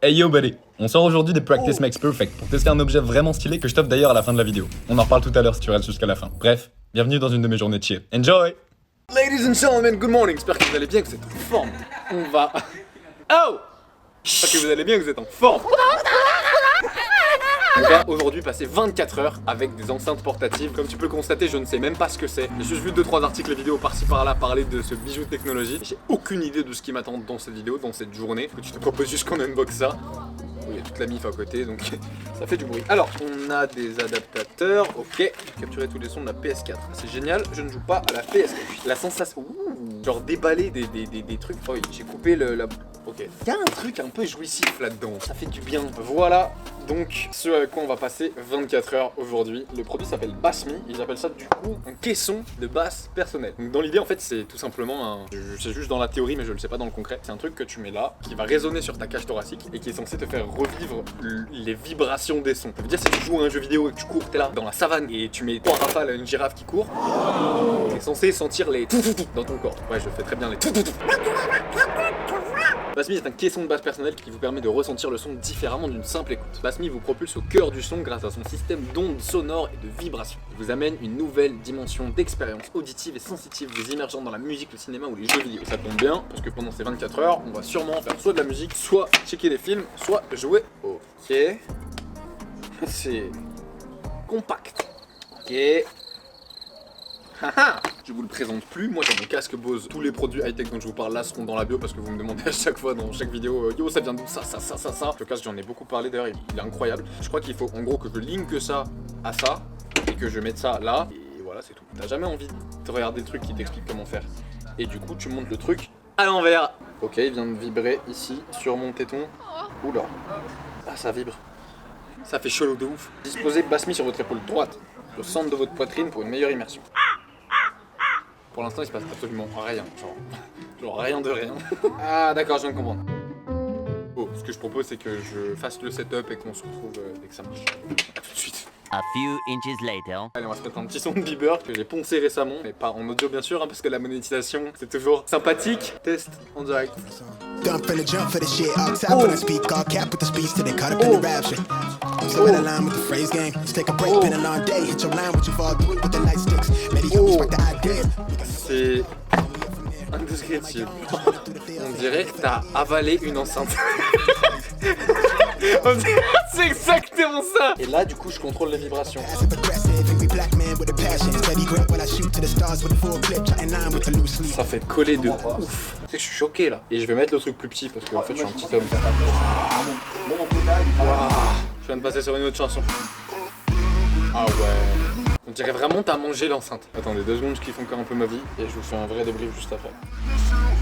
Hey yo buddy, on sort aujourd'hui des Practice Makes Perfect pour tester un objet vraiment stylé que je t'offre d'ailleurs à la fin de la vidéo. On en reparle tout à l'heure si tu restes jusqu'à la fin. Bref, bienvenue dans une de mes journées de chill. Enjoy! Ladies and gentlemen, good morning, j'espère que vous allez bien, que vous êtes en forme. On va... Oh! J'espère que vous allez bien, que vous êtes en forme. On va aujourd'hui passer 24 heures avec des enceintes portatives. Comme tu peux le constater, je ne sais même pas ce que c'est. J'ai juste vu 2-3 articles vidéo par-ci par-là parler de ce bijou de technologie. J'ai aucune idée de ce qui m'attend dans cette vidéo, dans cette journée. Je te propose juste qu'on unbox ça. Il y a toute la mif à côté, donc ça fait du bruit. Alors, on a des adaptateurs, ok. Capturer tous les sons de la PS4. C'est génial, je ne joue pas à la PS4. La sensation... Ouh, genre déballer des trucs. Oh oui, j'ai coupé la... Ok. Il y a un truc un peu jouissif là-dedans. Ça fait du bien. Voilà, donc, ce avec quoi on va passer 24 heures aujourd'hui. Le produit s'appelle Bass Me. Ils appellent ça du coup un caisson de basse personnel. Donc dans l'idée, en fait, c'est tout simplement un... C'est juste dans la théorie, mais je ne le sais pas dans le concret. C'est un truc que tu mets là, qui va résonner sur ta cage thoracique et qui est censé te faire revivre les vibrations des sons. Ça veut dire si tu joues à un jeu vidéo et que tu cours, t'es là dans la savane et tu mets 3 rafales à une girafe qui court, t'es censé sentir les dans ton corps. Ouais, je fais très bien les Bass Me est un caisson de basse personnel qui vous permet de ressentir le son différemment d'une simple écoute. Bass Me vous propulse au cœur du son grâce à son système d'ondes sonores et de vibrations. Il vous amène une nouvelle dimension d'expérience auditive et sensitive vous immergeant dans la musique, le cinéma ou les jeux vidéo. Et ça tombe bien parce que pendant ces 24 heures, on va sûrement faire soit de la musique, soit checker des films, soit jouer. Ok. C'est compact. Ok. Haha, je vous le présente plus, moi j'ai mon casque Bose. Tous les produits high-tech dont je vous parle là seront dans la bio parce que vous me demandez à chaque fois dans chaque vidéo yo ça vient d'où ça. Le casque j'en ai beaucoup parlé d'ailleurs, il est incroyable. Je crois qu'il faut en gros que je link ça à ça et que je mette ça là et voilà c'est tout. T'as jamais envie de regarder le truc qui t'explique comment faire. Et du coup tu montes le truc à l'envers. Ok, il vient de vibrer ici sur mon téton. Oula. Ah ça vibre. Ça fait chelou de ouf. Disposez Bass Me sur votre épaule droite, au centre de votre poitrine pour une meilleure immersion. Pour l'instant, il se passe absolument rien, genre rien de rien. Ah d'accord, je viens de comprendre. Oh, ce que je propose, c'est que je fasse le setup et qu'on se retrouve dès que ça marche. A tout de suite. A few inches later. Allez, on va se mettre un petit son de Bieber que j'ai poncé récemment, mais pas en audio bien sûr, hein, parce que la monétisation, c'est toujours sympathique. Test en direct. Dump in the jump for the shit. Up top when I speak, all cap with the speech till they caught up in the rap shit. I'm so in line with the phrase game. Let's take a break, been a long day. Hit your line with your fall through with the light sticks. Maybe you respect the idea. C'est indescriptible. On dirait que t'as avalé une enceinte. C'est exactement ça. Et là, du coup, je contrôle les vibrations. Ça fait coller de ouf. Tu sais que je suis choqué là. Et je vais mettre le truc plus petit parce qu'en fait, je suis un petit homme. Wow. Je viens de passer sur une autre chanson. Ah ouais. On dirait vraiment t'as mangé l'enceinte. Attendez 2 secondes, je kiffe encore un peu ma vie et je vous fais un vrai débrief juste après.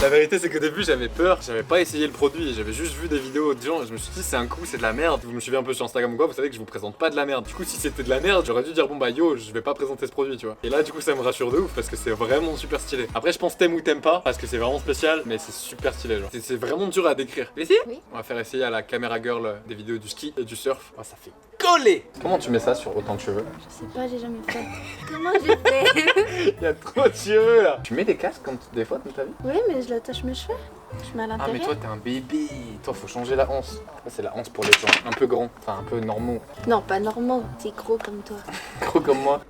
La vérité c'est qu'au début j'avais peur, j'avais pas essayé le produit et j'avais juste vu des vidéos de gens et je me suis dit c'est un coup, c'est de la merde. Vous me suivez un peu sur Instagram ou quoi, vous savez que je vous présente pas de la merde. Du coup si c'était de la merde, j'aurais dû dire bon bah yo, je vais pas présenter ce produit tu vois. Et là du coup ça me rassure de ouf parce que c'est vraiment super stylé. Après je pense t'aimes ou t'aimes pas parce que c'est vraiment spécial mais c'est super stylé genre. C'est vraiment dur à décrire. Vous essayez ? Oui. On va faire essayer à la caméra girl des vidéos du ski et du surf. Oh, ça fait coller. Comment tu mets ça sur autant de cheveux ? Je sais pas, j'ai jamais fait. Comment j'ai fait? Il y a trop de cheveux là. Tu mets des casques quand des fois dans ta vie? Oui, mais je l'attache mes cheveux. Je mets à Ah l'intérieur. mais toi t'es un bébé. Toi faut changer la hanse. Ça c'est la hanse pour les gens un peu grands, enfin un peu normaux. Non, pas normaux, t'es gros comme toi. Gros comme moi.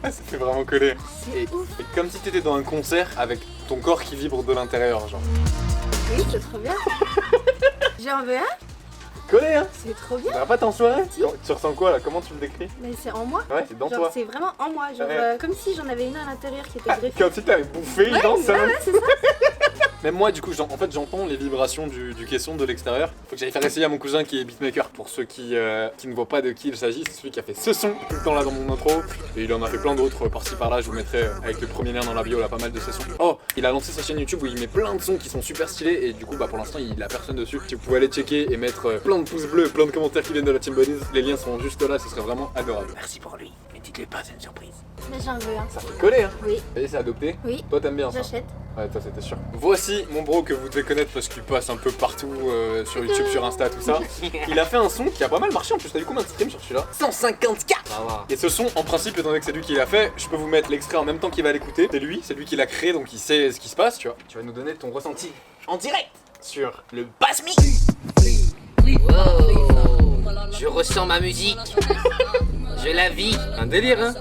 Ah, ça fait vraiment coller. Et comme si t'étais dans un concert avec ton corps qui vibre de l'intérieur genre. Oui, c'est trop bien. J'en veux un? Collé hein. C'est trop bien. Tu vas pas t'en soirée? Si. Tu ressens quoi là? Comment tu le décris? Mais c'est en moi. Ouais, c'est dans Genre, toi. c'est vraiment en moi. Genre, Ouais. comme si j'en avais une à l'intérieur qui était Ah, greffée. comme si t'avais bouffé dans ça. Ouais, c'est ça. Même moi, du coup, en fait, j'entends les vibrations du caisson de l'extérieur. Faut que j'aille faire essayer à mon cousin qui est beatmaker. Pour ceux qui ne voient pas de qui il s'agit, c'est celui qui a fait ce son tout le temps là dans mon intro. Et il en a fait plein d'autres par-ci par-là. Je vous mettrai avec le premier lien dans la bio là pas mal de ses sons. Oh, il a lancé sa chaîne YouTube où il met plein de sons qui sont super stylés. Et du coup, bah pour l'instant, il a personne dessus. Si vous pouvez aller checker et mettre plein de pouces bleus, plein de commentaires qui viennent de la Team Bunnies. Les liens seront juste là, ce serait vraiment adorable. Merci pour lui, mais dites-lui pas, c'est une surprise. Mais j'en veux un. Ça fait coller, hein? Oui, Et c'est adopté. oui. Toi, t'aimes bien ça? J'achète. Ouais, toi c'était sûr. Voici mon bro que vous devez connaître parce qu'il passe un peu partout sur YouTube, sur Insta, tout ça. Il a fait un son qui a pas mal marché en plus. T'as vu combien de streams sur celui-là? 154. Et ce son, en principe, étant donné que c'est lui qui l'a fait, je peux vous mettre l'extrait en même temps qu'il va l'écouter. C'est lui qui l'a créé, donc il sait ce qui se passe, tu vois. Tu vas nous donner ton ressenti en direct sur le Basmi. Je ressens ma musique. Je la vis. Un délire, hein.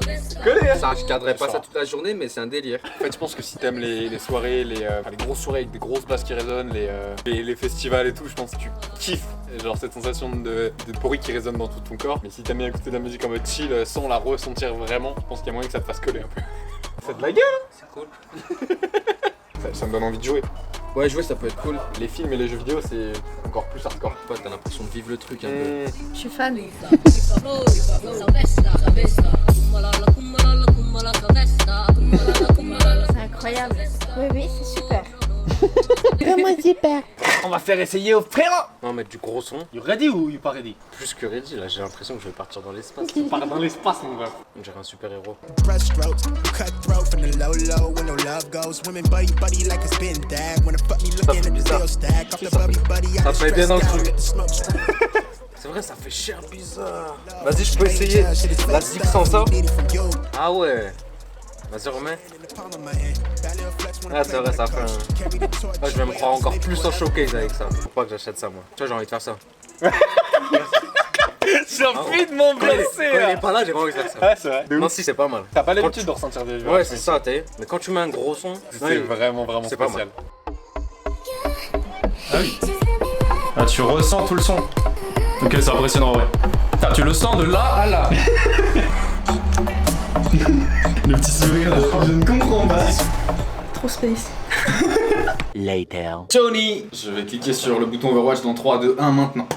Collé, hein. Ça, je garderai pas ça toute la journée, mais c'est un délire. En fait, je pense que si t'aimes les soirées, les grosses soirées avec des grosses basses qui résonnent, les festivals et tout, je pense que tu kiffes. Genre cette sensation de bruit qui résonne dans tout ton corps. Mais si t'aimes bien écouter de la musique en mode chill sans la ressentir vraiment, je pense qu'il y a moyen que ça te fasse coller un peu. C'est de la gueule, hein. C'est cool. Ça me donne envie de jouer. Ouais, jouer, ça peut être cool. Les films et les jeux vidéo, c'est encore plus hardcore. Ouais, t'as l'impression de vivre le truc un peu. Je suis fan. C'est incroyable. Oui, c'est super. Vraiment super. On va faire essayer au frérot. On va mettre du gros son. You ready ou you pas ready? Plus que ready, là, j'ai l'impression que je vais partir dans l'espace. On part dans l'espace, mon gars. On dirait un super héros. Brushstrokes, cutthroat from the low low when no love goes. Women buddy like a spin tag. Wanna fuck me looking at the bill stack. Off the buddy, I Ça just fait bien dans le stressed out. truc. Get the smoke. C'est vrai, ça fait cher bizarre. Vas-y, je peux essayer la zig sans ça. Ah ouais. Vas-y, remets. Ah, c'est vrai, ça fait un. Ah, je vais me croire encore plus en showcase avec ça. Faut pas que j'achète ça, moi. Tu vois, j'ai envie de faire ça. J'ai envie de m'en Quand il est pas là, j'ai pas envie de faire ça. Ouais, c'est vrai. Non, si, c'est pas mal. T'as pas l'habitude de ressentir des Ouais, c'est ça, t'es. Mais quand tu mets un gros son, C'est vraiment c'est pas spécial. Ah oui. Ah, tu ressens tout le son. Ok, c'est impressionnant en vrai. Ah, tu le sens de là à là. Le petit sourire là. Je ne comprends pas. Trop space. Later. Johnny. Je vais cliquer sur le bouton Overwatch dans 3, 2, 1 maintenant.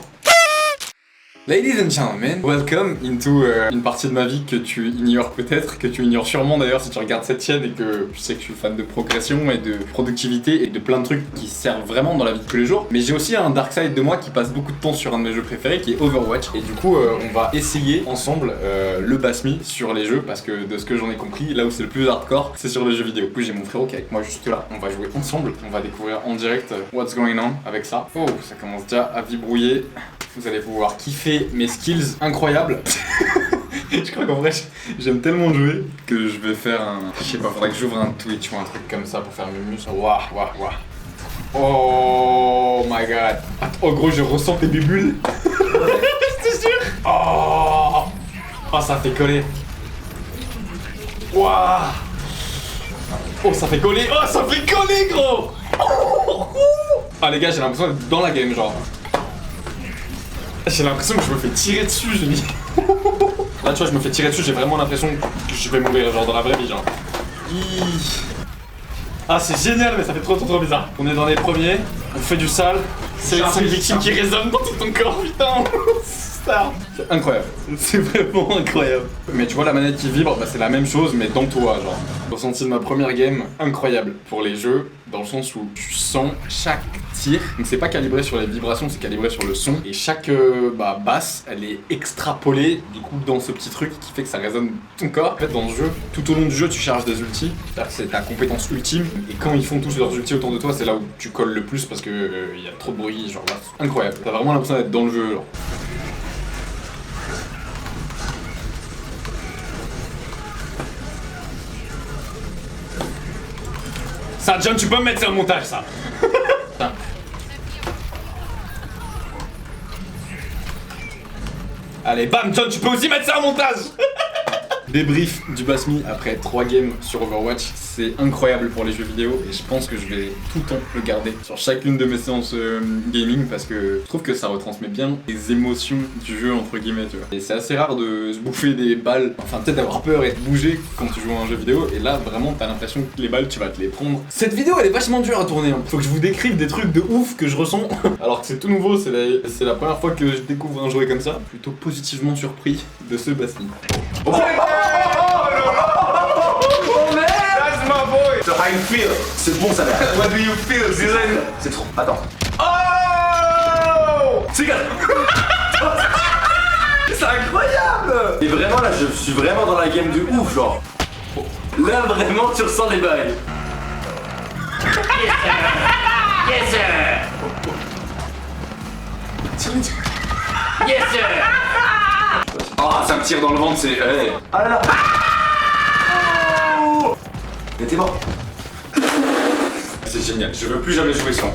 Ladies and gentlemen, welcome into une partie de ma vie que tu ignores peut-être, que tu ignores sûrement d'ailleurs si tu regardes cette chaîne et que je sais que je suis fan de progression et de productivité et de plein de trucs qui servent vraiment dans la vie de tous les jours. Mais j'ai aussi un dark side de moi qui passe beaucoup de temps sur un de mes jeux préférés qui est Overwatch. Et du coup, on va essayer ensemble le Basmi sur les jeux parce que de ce que j'en ai compris, là où c'est le plus hardcore, c'est sur les jeux vidéo. Du coup, j'ai mon frérot qui est avec moi juste là. On va jouer ensemble, on va découvrir en direct what's going on avec ça. Oh, ça commence déjà à vibrouiller. Vous allez pouvoir kiffer mes skills incroyables. Je crois qu'en vrai, j'aime tellement jouer que je vais faire un... Je sais pas, faudrait que j'ouvre un Twitch ou un truc comme ça pour faire mes muscles. Waouh, waouh, waouh. Oh my god. Attends, oh gros, je ressens tes bulles. C'est sûr. Oh. Oh, ça fait coller. Waouh. Oh, ça fait coller. Oh, ça fait coller, gros. Ah les gars, j'ai l'impression d'être dans la game, genre. J'ai l'impression que je me fais tirer dessus, j'ai mis. Là, tu vois, je me fais tirer dessus, j'ai vraiment l'impression que je vais mourir, genre dans la vraie vie, genre. Ah, c'est génial, mais ça fait trop bizarre. On est dans les premiers, on fait du sale. C'est une victime qui résonne dans tout ton corps, putain. C'est incroyable, c'est vraiment incroyable. Mais tu vois, la manette qui vibre, bah, c'est la même chose, mais dans toi, genre. Le ressenti de ma première game, incroyable pour les jeux, dans le sens où tu sens chaque tir. Donc c'est pas calibré sur les vibrations, c'est calibré sur le son. Et chaque basse, elle est extrapolée du coup dans ce petit truc qui fait que ça résonne ton corps. En fait, dans ce jeu, tout au long du jeu, tu charges des ultis. C'est-à-dire que c'est ta compétence ultime. Et quand ils font tous leurs ultis autour de toi, c'est là où tu colles le plus parce que y a trop de bruit. Genre là, c'est incroyable. T'as vraiment l'impression d'être dans le jeu. Genre. Ça, John, tu peux me mettre ça au montage, ça. Allez, bam, John, tu peux aussi mettre ça au montage. Débrief du Basmi après 3 games sur Overwatch, c'est incroyable pour les jeux vidéo et je pense que je vais tout le temps le garder sur chacune de mes séances gaming parce que je trouve que ça retransmet bien les émotions du jeu entre guillemets, tu vois. Et c'est assez rare de se bouffer des balles, enfin peut-être d'avoir peur et de bouger quand tu joues à un jeu vidéo et là vraiment t'as l'impression que les balles tu vas te les prendre. Cette vidéo elle est vachement dure à tourner, hein. Faut que je vous décrive des trucs de ouf que je ressens alors que c'est tout nouveau, c'est la première fois que je découvre un jeu comme ça. Plutôt positivement surpris de ce Basmi. So how you feel? C'est bon ça là. What do you feel, Dylan? C'est trop. Attends. Oh! C'est c'est incroyable! Et vraiment là, je suis vraiment dans la game de ouf, genre. Là vraiment, tu ressens les bails. Yes, sir. Yes, sir. Ah, ça me tire dans le ventre, c'est. Hey. Ah là là. Mais t'es mort. C'est génial, je veux plus jamais jouer sans.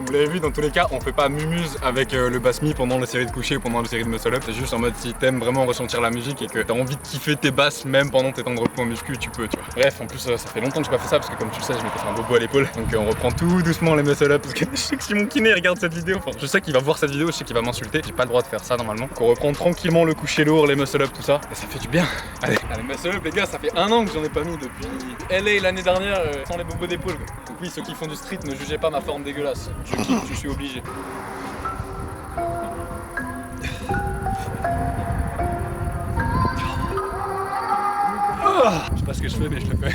Vous l'avez vu, dans tous les cas, on fait pas mumuse avec le basmi pendant la série de coucher ou pendant la série de muscle up. C'est juste en mode si t'aimes vraiment ressentir la musique et que t'as envie de kiffer tes basses même pendant tes temps de repos en muscu, tu peux, tu vois. Bref, en plus ça fait longtemps que j'ai pas fait ça parce que comme tu le sais, je m'étais fait un bobo à l'épaule. Donc on reprend tout doucement les muscle up parce que je sais que si mon kiné regarde cette vidéo, enfin je sais qu'il va voir cette vidéo, je sais qu'il va m'insulter. J'ai pas le droit de faire ça normalement. Donc on reprend tranquillement le coucher lourd, les muscle up, tout ça. Et ça fait du bien. Allez, les muscle up les gars, ça fait 1 an que j'en ai pas mis depuis LA l'année dernière sans les bobos d'épaule. Donc oui, ceux qui font du street, ne jugez pas ma forme dégueulasse. Je kiffe, je suis obligé. Je sais pas ce que je fais mais je le fais.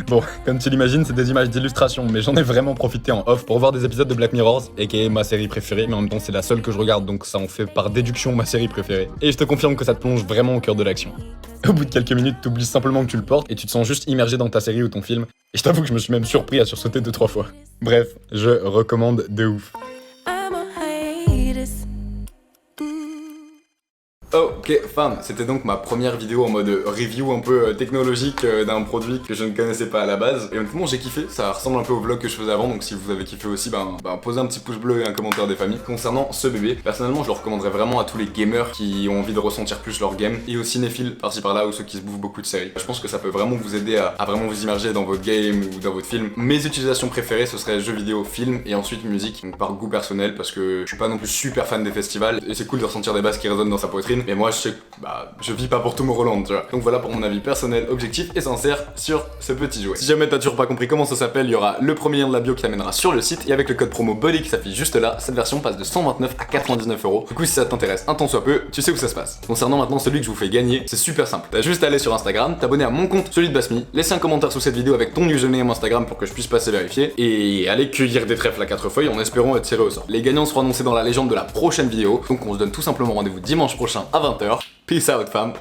Bon, comme tu l'imagines, c'est des images d'illustration, mais j'en ai vraiment profité en off pour voir des épisodes de Black Mirror, aka ma série préférée, mais en même temps c'est la seule que je regarde, donc ça en fait par déduction ma série préférée. Et je te confirme que ça te plonge vraiment au cœur de l'action. Au bout de quelques minutes, t'oublies simplement que tu le portes et tu te sens juste immergé dans ta série ou ton film. Et je t'avoue que je me suis même surpris à sursauter 2-3 fois. Bref, je recommande de ouf. Ok fam, c'était donc ma première vidéo en mode review un peu technologique d'un produit que je ne connaissais pas à la base. Et honnêtement j'ai kiffé, ça ressemble un peu au vlog que je faisais avant, donc si vous avez kiffé aussi, posez un petit pouce bleu et un commentaire des familles. Concernant ce bébé, personnellement je le recommanderais vraiment à tous les gamers qui ont envie de ressentir plus leur game, et aux cinéphiles par-ci par-là, ou ceux qui se bouffent beaucoup de séries. Je pense que ça peut vraiment vous aider à vraiment vous immerger dans votre game ou dans votre film. Mes utilisations préférées ce serait jeux vidéo, film et ensuite musique, donc par goût personnel, parce que je suis pas non plus super fan des festivals, et c'est cool de ressentir des basses qui résonnent dans sa poitrine, mais moi je sais que je vis pas pour Tomorrowland, tu vois. Donc voilà pour mon avis personnel, objectif et sincère sur ce petit jouet. Si jamais t'as toujours pas compris comment ça s'appelle, il y aura le premier lien de la bio qui t'amènera sur le site, et avec le code promo BODY qui s'affiche juste là, cette version passe de 129 à 99 €. Du coup si ça t'intéresse un tant soit peu, tu sais où ça se passe. Concernant maintenant celui que je vous fais gagner, c'est super simple. T'as juste à aller sur Instagram, t'abonner à mon compte, celui de Basmi, laisser un commentaire sous cette vidéo avec ton username Instagram pour que je puisse passer vérifier, et aller cueillir des trèfles à 4 feuilles en espérant être tiré au sort. Les gagnants seront annoncés dans la légende de la prochaine vidéo, donc on se donne tout simplement rendez-vous dimanche prochain à 20 h. Peace out fam.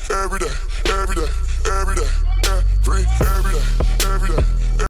Every day, every day, every day, free every day, every day.